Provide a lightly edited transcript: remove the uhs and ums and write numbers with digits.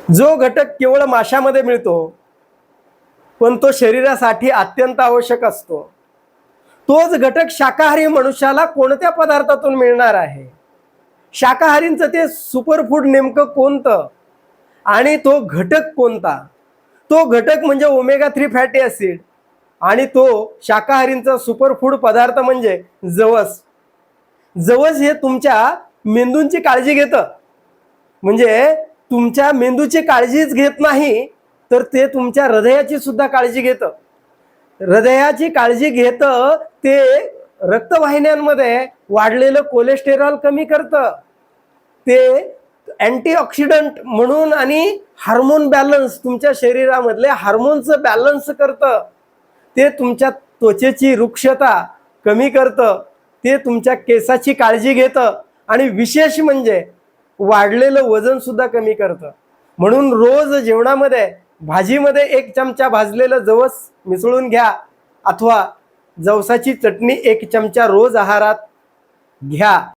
जो घटक केवळ माशामध्ये मिळतो पण तो शरीरासाठी अत्यंत आवश्यक असतो, तोच घटक शाकाहारी मनुष्याला कोणत्या पदार्थातून मिळणार आहे? शाकाहारींचं ते सुपरफूड नेमकं कोणतं आणि तो घटक कोणता? तो घटक म्हणजे ओमेगा 3 फॅटी ॲसिड आणि तो शाकाहारींचा सुपरफूड पदार्थ म्हणजे जवस. जवस हे तुमच्या मेंदूंची काळजी घेतं. म्हणजे तुमच्या मेंदूची काळजीच घेत नाही तर ते तुमच्या हृदयाची सुद्धा काळजी घेतं. हृदयाची काळजी घेतं ते रक्तवाहिन्यांमध्ये वाढलेलं कोलेस्टेरॉल कमी करतं. ते अँटीऑक्सिडंट म्हणून आणि हार्मोन बॅलन्स, तुमच्या शरीरामधले हार्मोनचं बॅलन्स करतं. ते तुमच्या त्वचेची रुक्षता कमी करतं. ते तुमच्या केसाची काळजी घेतं आणि विशेष म्हणजे वाढलेलं वजन सुद्धा कमी करतं. म्हणून रोज जेवणामध्ये भाजीमध्ये 1 चमचा भाजलेलं जवस मिसळून घ्या अथवा जवसाची चटणी 1 चमचा रोज आहारात घ्या.